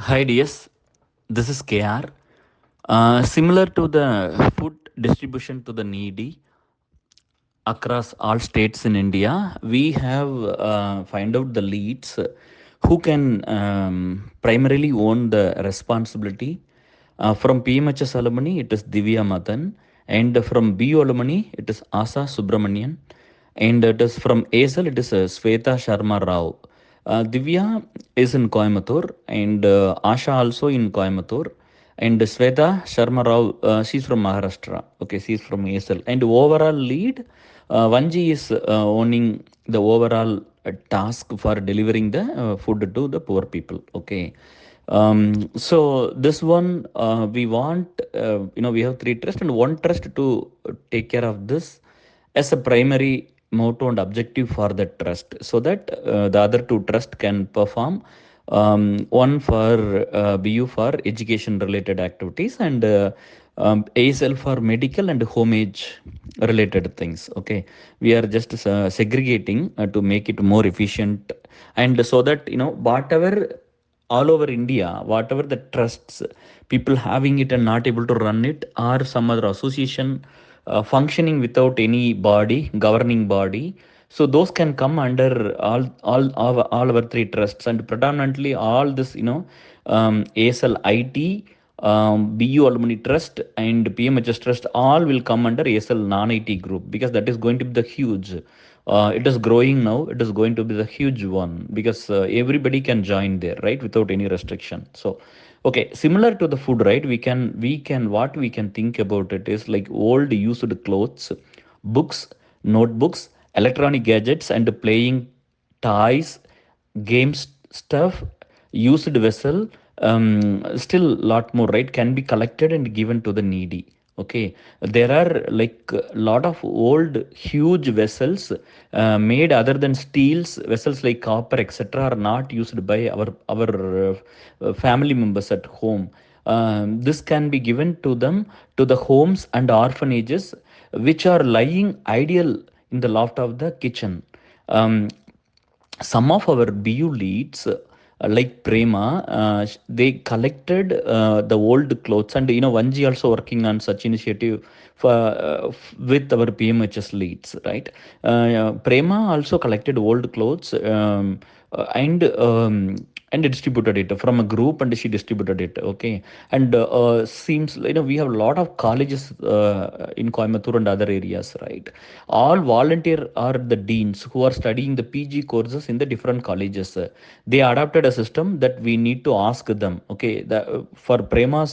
Hi DS, this is KR. Similar to the food distribution to the needy across all states in India, we have find out the leads who can primarily own the responsibility. From PMHS alumni, it is Divya Madan, and from BU alumni, it is Asa Subramanian, and it is from ASL, it is Sweta Sharma Rao. Divya is in Coimbatore, and Asha also in Coimbatore, and Sweta Sharma Rao, she's from Maharashtra. Okay, she's from ASL. And overall lead, Vanji is owning the overall task for delivering the food to the poor people. Okay. So this one, we want, we have three trusts and one trust to take care of this as a primary motto and objective for the trust, so that the other two trust can perform, one for BU for education related activities, and ASL for medical and homage related things. Okay, we are just segregating to make it more efficient, and so that whatever all over India, whatever the trusts, people having it and not able to run it, or some other association functioning without any body, governing body. So those can come under all our three trusts, and predominantly all this, ASL IT, BU Alumni Trust, and PMHS Trust, all will come under ASL non-IT group, because that is going to be the huge. It is growing now. It is going to be the huge one, because everybody can join there, right, without any restriction. So, okay, similar to the food, right? We can what we can think about it is like old used clothes, books, notebooks, electronic gadgets, and playing toys, games stuff, used vessel, still lot more, right, can be collected and given to the needy. Okay, there are like a lot of old huge vessels made other than steels, vessels like copper etc are not used by our family members at home. This can be given to them, to the homes and orphanages which are lying ideal in the loft of the kitchen. um, some of our BU leads, like Prema, they collected the old clothes, and Vanji also working on such initiative for with our PMHS leads, right? Prema also collected old clothes, uh, and um, and distributed it from a group, and she distributed it. Okay, and seems we have a lot of colleges in Coimbatore and other areas, right? All volunteer are the deans who are studying the PG courses in the different colleges. They adopted a system that we need to ask them. Okay, for Prema,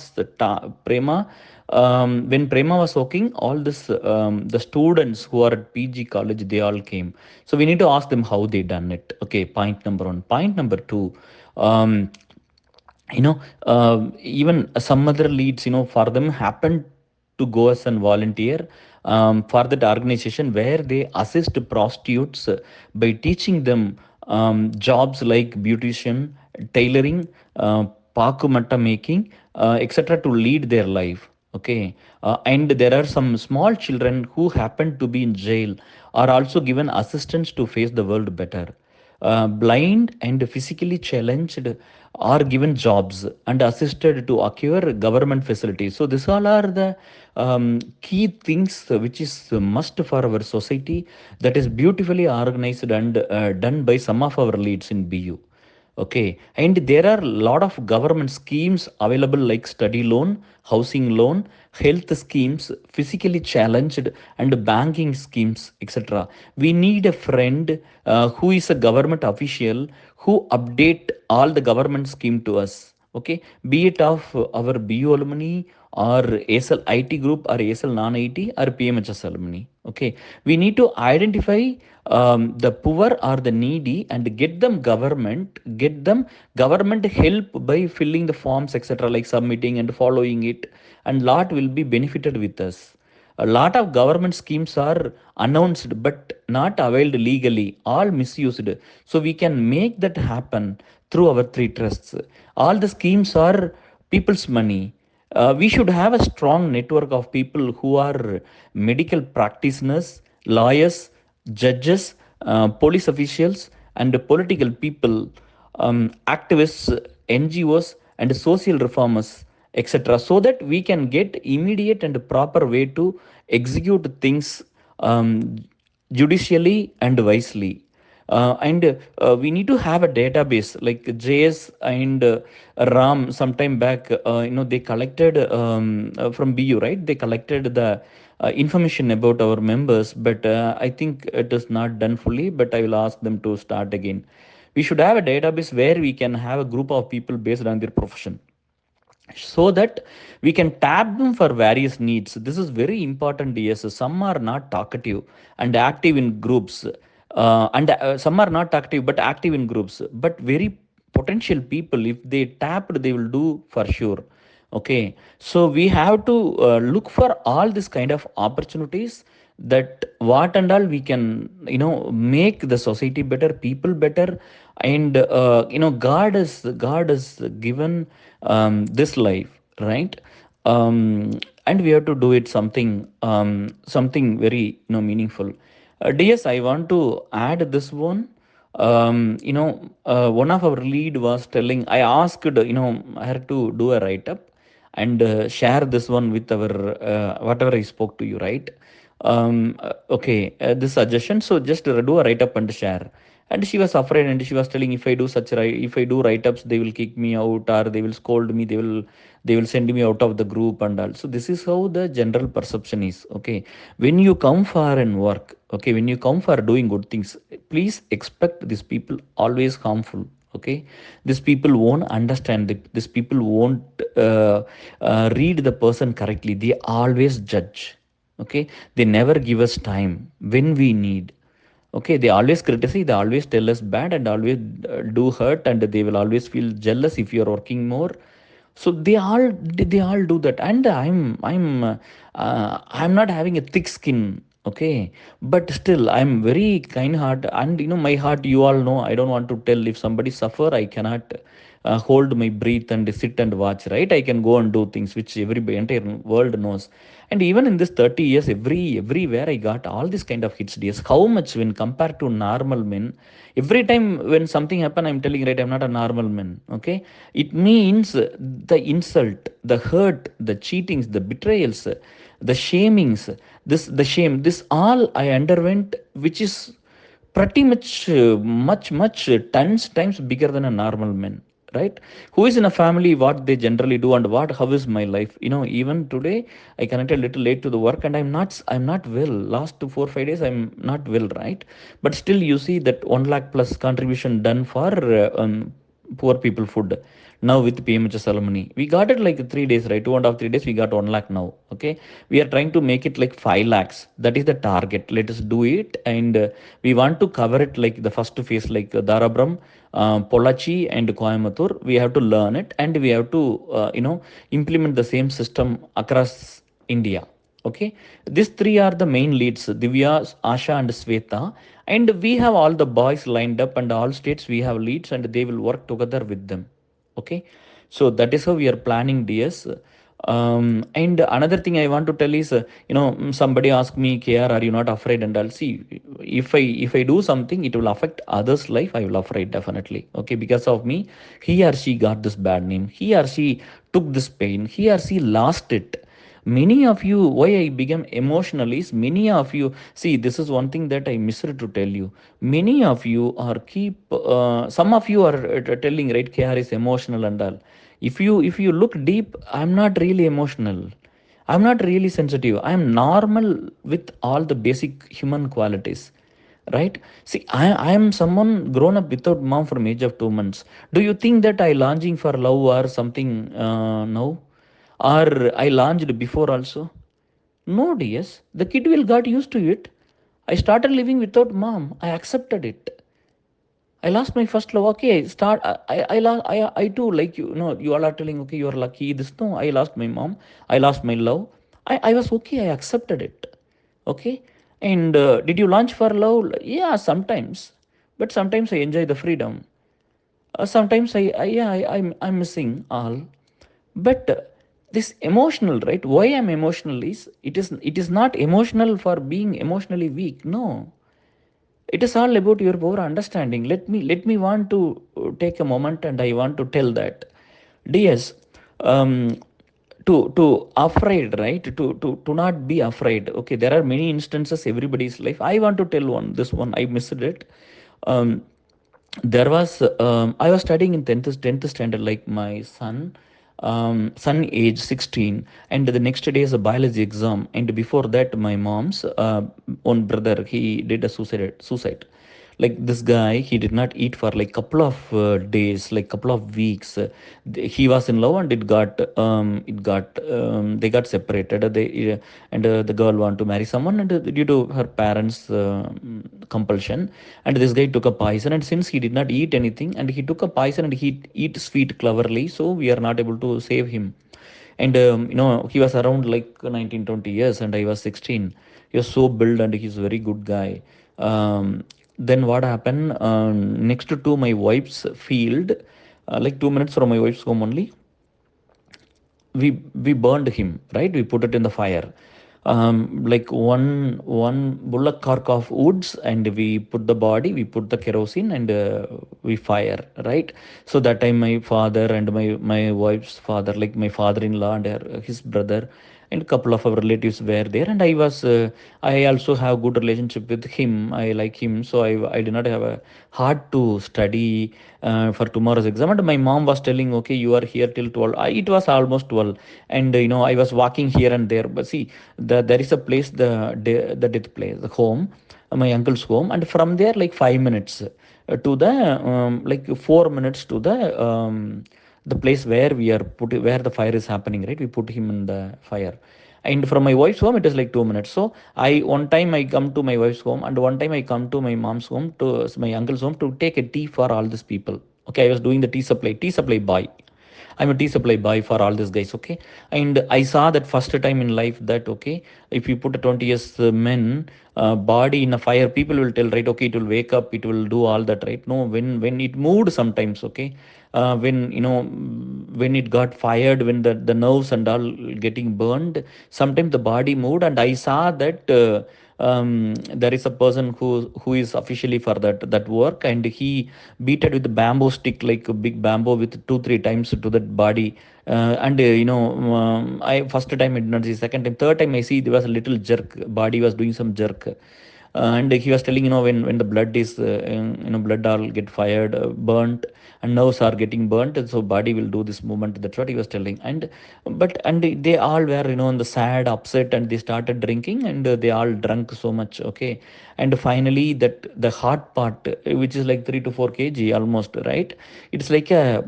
when Prema was working, all this the students who are at PG college, they all came. So we need to ask them how they done it. Okay, point number one. Point number two. Um, Even some other leads, for them happened to go as a volunteer for that organization, where they assist prostitutes by teaching them jobs like beautician, tailoring, paku matta making, etc., to lead their life. Okay, and there are some small children who happen to be in jail, are also given assistance to face the world better. Blind and physically challenged are given jobs and assisted to acquire government facilities. So these all are the key things which is a must for our society, that is beautifully organized and done by some of our leads in BU. Okay, and there are a lot of government schemes available, like study loan, housing loan, health schemes, physically challenged, and banking schemes, etc. We need a friend who is a government official who update all the government scheme to us. Okay, be it of our BU alumni, or ASL IT group, or ASL non IT, or PMHS alumni. Okay, we need to identify the poor or the needy and get them government help by filling the forms etc, like submitting and following it, and lot will be benefited with us. A lot of government schemes are announced but not availed legally, all misused. So we can make that happen through our three trusts. All the schemes are people's money. We should have a strong network of people who are medical practitioners, lawyers, judges, police officials, and political people, activists, NGOs, and social reformers, etc., so that we can get immediate and proper way to execute things um, judicially and wisely. And we need to have a database like JS and Ram sometime back. They collected from BU, right? They collected the information about our members, but I think it is not done fully. But I will ask them to start again. We should have a database where we can have a group of people based on their profession, so that we can tap them for various needs. This is very important. Yes, some are not talkative and active in groups, and some are not active but active in groups, but very potential people. If they tapped, they will do for sure. Okay, so we have to look for all this kind of opportunities, that what and all we can make the society better, people better. And God has given this life, right? And we have to do it something very meaningful. DS, I want to add this one. One of our lead was telling, I asked her to do a write up and share this one with our whatever I spoke to you, right? Okay, this suggestion. So just do a write up and share. And she was afraid, and she was telling, if I do if I do write ups, they will kick me out, or they will scold me, they will send me out of the group and all. So this is how the general perception is. Okay, when you come for and work, okay, when you come for doing good things, please expect these people always harmful. Okay, these people won't understand it. These people won't read the person correctly. They always judge. Okay, they never give us time when we need. Okay, they always criticize, they always tell us bad, and always do hurt, and they will always feel jealous if you are working more. So they all do that. And I'm not having a thick skin. Okay, but still I'm very kind heart. And my heart, you all know, I don't want to tell. If somebody suffer, I cannot hold my breath and sit and watch, right? I can go and do things which everybody, entire world knows. And even in this 30 years, everywhere I got all this kind of hits. DS, how much when compared to normal men? Every time when something happen, I'm telling, right, I'm not a normal man. Okay, it means the insult, the hurt, the cheatings, the betrayals, the shamings, the shame, this all I underwent, which is pretty much much tons times bigger than a normal man, right? Who is in a family, what they generally do, and what how is my life? Even today I connected a little late to the work, and I'm not well. Last 4 5 days I'm not well, right? But still, you see that 1 lakh plus contribution done for poor people food. Now with PMH ceremony, we got it like 3 days, right? 2.5 3 days, we got 1 lakh now. Okay, we are trying to make it like 5 lakhs. That is the target. Let us do it. And we want to cover it like the first phase, like Darabram, Polachi, and Coimbatore. We have to learn it, and we have to implement the same system across India. Okay, these three are the main leads: Divya, Asha, and Sweta. And we have all the boys lined up, and all states we have leads, and they will work together with them. Okay, so that is how we are planning, DS. And another thing I want to tell is, somebody asked me, KR, are you not afraid? And I'll see, if I do something, it will affect others life, I will afraid, definitely. Okay, because of me, he or she got this bad name, he or she took this pain, he or she lost it. Many of you, why I became emotional is, many of you, see, this is one thing that I missed to tell you. Many of you are some of you are telling, right, KR is emotional and all. If you look deep, I'm not really emotional, I'm not really sensitive, I'm normal with all the basic human qualities, right? See, I am someone grown up without mom from age of 2 months. Do you think that I launching for love or something now, or I launched before also? No, DS, the kid will got used to it. I started living without mom, I accepted it. I lost my first love. Okay, I too, like, you all are telling, okay, you are lucky. This, no, I lost my mom. I lost my love. I was okay. I accepted it. Okay, and did you launch for love? Yeah, sometimes, but sometimes I enjoy the freedom. Sometimes I'm missing all. But this emotional, right? Why I'm emotional is, it is not emotional for being emotionally weak. No, it is all about your over understanding. Let me want to take a moment, and I want to tell that, DS. Um, to afraid, right? To not be afraid. Okay, there are many instances everybody's life. I want to tell one. This one I missed it. Um, there was I was studying in 10th standard, like my son age 16, and the next day is a biology exam, and before that my mom's own brother, he did a suicide. Like this guy, he did not eat for like couple of days, like couple of weeks. He was in love, and they got separated. The girl want to marry someone, and due to her parents compulsion, and this guy took a poison, and since he did not eat anything and he took a poison and he eat sweet cleverly, so we are not able to save him. And he was around like 19 20 years, and I was 16. He was so built, and he's a very good guy. Then what happened, next to my wife's field, like 2 minutes from my wife's home only, we burned him, right? We put it in the fire, like one bullock cart of woods, and we put the body, we put the kerosene, and we fire, right? So that time my father and my wife's father, like my father-in-law and his brother and a couple of our relatives were there, and I also have good relationship with him. I like him, so I did not have a hard to study for tomorrow's exam. And my mom was telling, okay, you are here till 12. It was almost 12, and I was walking here and there. But see, there is a place, the death place, the home, my uncle's home, and from there like 5 minutes to the like 4 minutes to the place where we are put, where the fire is happening, right? We put him in the fire. And from my wife's home it is like 2 minutes. So one time I come to my wife's home, and one time I come to my mom's home, to my uncle's home, to take a tea for all these people. Okay, I was doing the tea supply boy. I'm a tea supply boy for all these guys. Okay, and I saw that first time in life that, okay, if you put a 20 years men body in a fire, people will tell, right? Okay, it will wake up, it will do all that, right? No, when it moved sometimes, okay, when it got fired, when the nerves and all getting burned, sometimes the body moved, and I saw that. There is a person who is officially for that work, and he beat it with the bamboo stick, like a big bamboo, with 2 3 times to that body. And I first time I did not see, second time, third time I see there was a little jerk, body was doing some jerk. And he was telling, when the blood is blood all get fired, burnt, and nerves are getting burnt, and so body will do this movement. That's what he was telling. And they all were, on the sad, upset, and they started drinking, and they all drunk so much. Okay, and finally that the hard part, which is like 3 to 4 kg almost, right? It's like a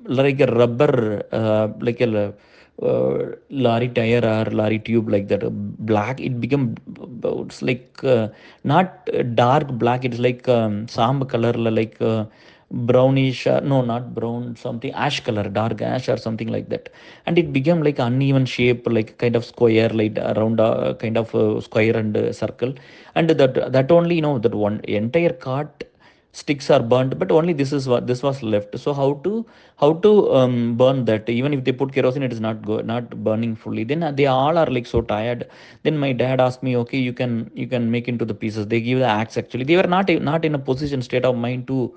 rubber, like a lorry tire or lorry tube, like that, black. It become, it's like not dark black, it's like samb color, like brownish, no, not brown, something ash color, dark ash or something like that. And it became like uneven shape, like kind of square, like around a kind of square and circle. And that only, that one entire cart sticks are burnt, but only this was left. So how to burn that? Even if they put kerosene, it is not burning fully. Then they all are like so tired. Then my dad asked me, okay, you can make into the pieces. They give the axe. Actually, they were not in a position, state of mind to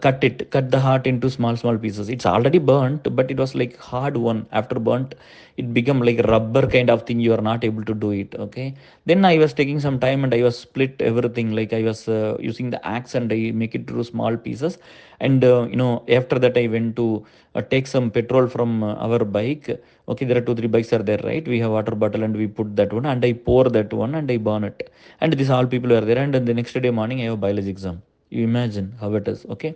cut the heart into small pieces. It's already burnt, but it was like hard one. After burnt, it become like rubber kind of thing. You are not able to do it. Okay, then I was taking some time, and I was split everything, like I was using the axe, and I make it into small pieces. And after that I went to take some petrol from our bike. Okay, there are 2 3 bikes are there, right? We have water bottle, and we put that one, and I pour that one, and I burn it. And these all people are there, and then the next day morning I have a biology exam. You imagine how it is. Okay,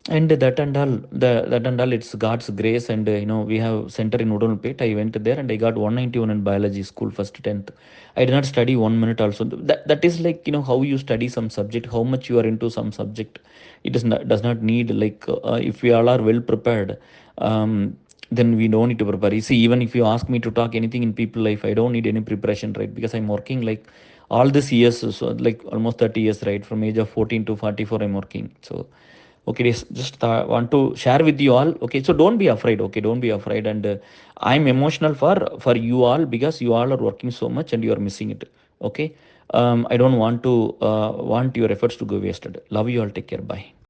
and that and all, it's God's grace. And we have center in Udalpet. I went there, and I got 191 in biology school, first 10th. I did not study 1 minute also. That is like, how you study some subject, how much you are into some subject. It does not need, like, if we all are well prepared, then we don't need to prepare. You see, even if you ask me to talk anything in people life, I don't need any preparation, right? Because I'm working like all these years, so like almost 30 years, right? From age of 14 to 44 I'm working. So okay, just want to share with you all. Okay, so don't be afraid. Okay, don't be afraid. And I'm emotional for you all, because you all are working so much and you are missing it. Okay, I don't want your efforts to go wasted. Love you all. Take care. Bye.